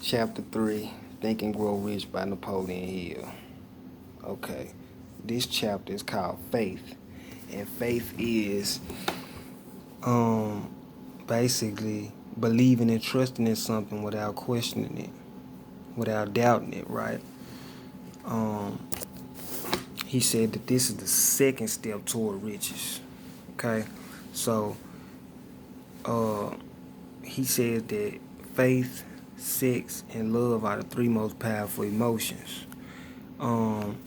Chapter 3, Think and Grow Rich by Napoleon Hill. Okay, this chapter is called Faith. And faith is basically believing and trusting in something without questioning it, without doubting it, right? Um, he said that this is the second step toward riches. Okay, so uh, he says that faith, sex, and love are the three most powerful emotions. Um,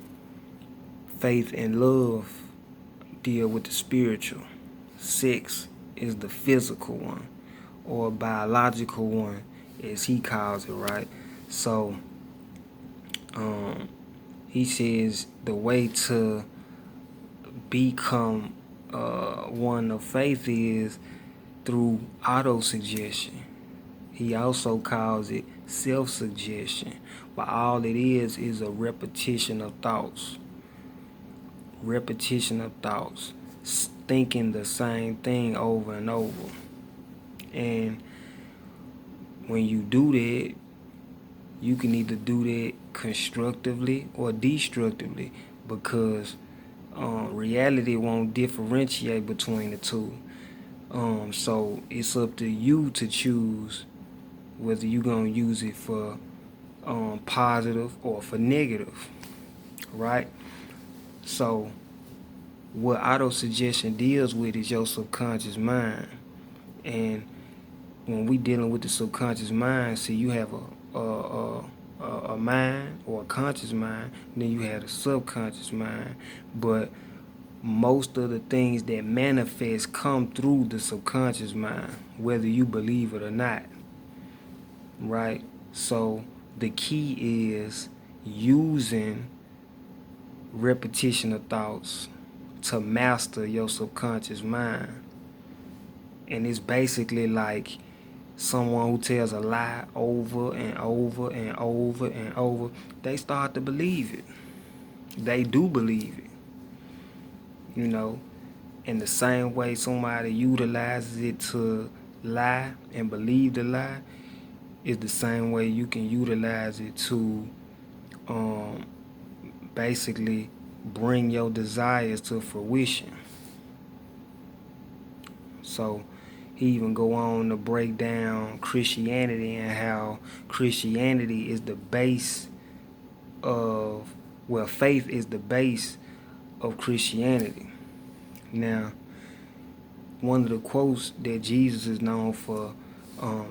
Faith and love deal with the spiritual. Sex is the physical one, or biological one, as he calls it, right? So, um, he says the way to become one of faith is through auto-suggestion. He also calls it self-suggestion, but all it is a repetition of thoughts. Repetition of thoughts, thinking the same thing over and over. And when you do that, you can either do that constructively or destructively, because reality won't differentiate between the two. So it's up to you to choose whether you're going to use it for positive or for negative, right? So what auto suggestion deals with is your subconscious mind. And when we dealing with the subconscious mind, see, you have a mind or a conscious mind, and then you have a subconscious mind. But most of the things that manifest come through the subconscious mind, whether you believe it or not, right? So the key is using repetition of thoughts to master your subconscious mind. And it's basically like someone who tells a lie over and over and over and over, they start to believe it. They do believe it, you know. In the same way somebody utilizes it to lie and believe the lie, is the same way you can utilize it to um, basically bring your desires to fruition. So he even go on to break down Christianity and how Christianity is the base of, well, faith is the base of Christianity. Now, one of the quotes that Jesus is known for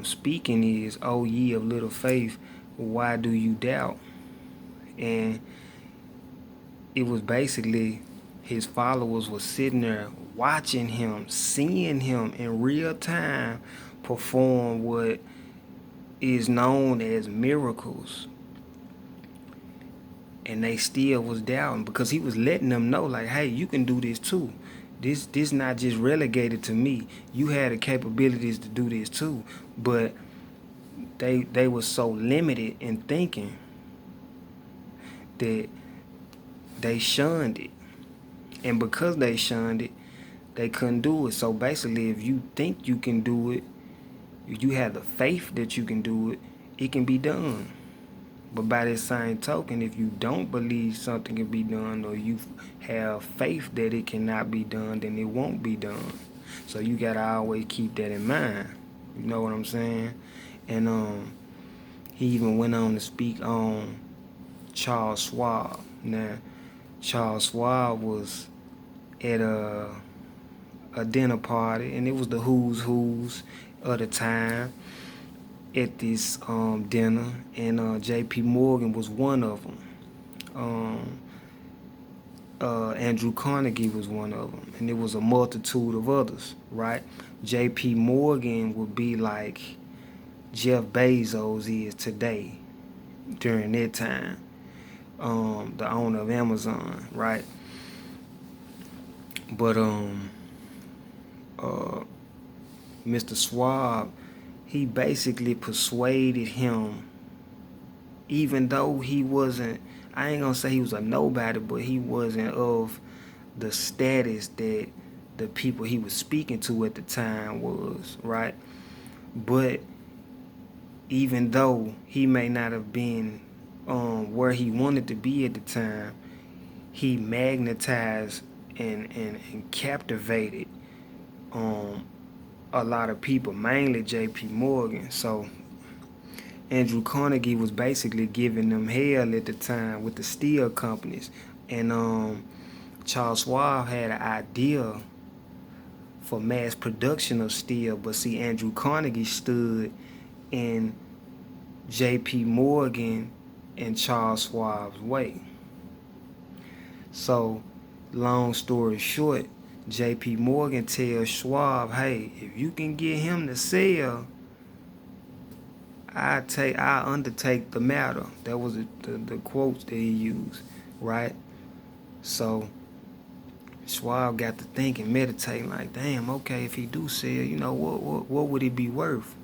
speaking is, "Oh ye of little faith, why do you doubt?" And it was basically his followers were sitting there watching him, seeing him in real time perform what is known as miracles, and they still was doubting, because he was letting them know, like, hey, you can do this too. This not just relegated to me. You had the capabilities to do this too. But they were so limited in thinking that they shunned it. And because they shunned it, they couldn't do it. So basically, if you think you can do it, if you have the faith that you can do it, it can be done. But by that same token, if you don't believe something can be done, or you have faith that it cannot be done, then it won't be done. So you gotta always keep that in mind. You know what I'm saying? And he even went on to speak on Charles Schwab. Now, Charles Schwab was at a dinner party, and it was the who's of the time at this dinner, and J.P. Morgan was one of them. Andrew Carnegie was one of them, and there was a multitude of others, right? J.P. Morgan would be like Jeff Bezos is today during that time, the owner of Amazon, right? But Mr. Schwab, he basically persuaded him, even though he wasn't, I ain't gonna say he was a nobody, but he wasn't of the status that the people he was speaking to at the time was, right? But even though he may not have been where he wanted to be at the time, he magnetized and captivated a lot of people, mainly J.P. Morgan. So Andrew Carnegie was basically giving them hell at the time with the steel companies. And Charles Schwab had an idea for mass production of steel, but see, Andrew Carnegie stood in J.P. Morgan and Charles Schwab's way. So, long story short, J.P. Morgan tells Schwab, hey, if you can get him to sell, I undertake the matter. That was the quotes that he used, right? So Schwab got to thinking, meditating, like, damn, okay, if he do sell, what would it be worth?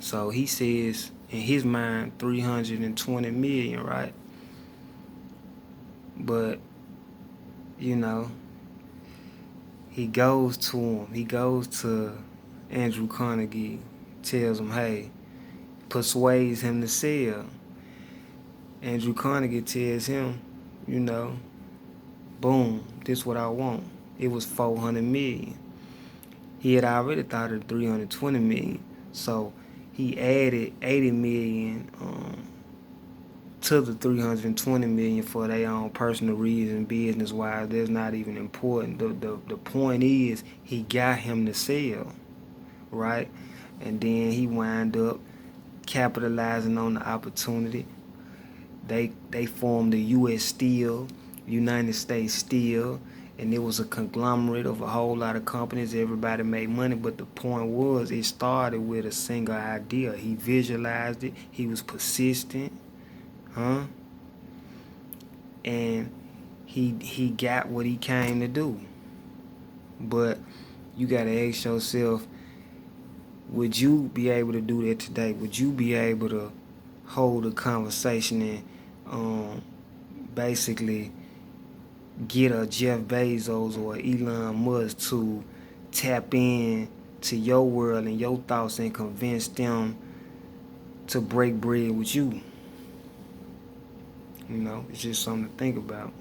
So he says in his mind 320 million, right? But he goes to him. He goes to Andrew Carnegie, tells him, hey, persuades him to sell. Andrew Carnegie tells him, boom, this what I want. It was 400 million. He had already thought of 320 million. So he added 80 million to the 320 million for their own personal reason, business wise. That's not even important. The point is he got him to sell, right? And then he wind up capitalizing on the opportunity. They formed the U.S. Steel, United States Steel, and it was a conglomerate of a whole lot of companies. Everybody made money, but the point was it started with a single idea. He visualized it. He was persistent, and he got what he came to do. But you gotta ask yourself, would you be able to do that today? Would you be able to hold a conversation and basically get a Jeff Bezos or Elon Musk to tap in to your world and your thoughts and convince them to break bread with you? It's just something to think about.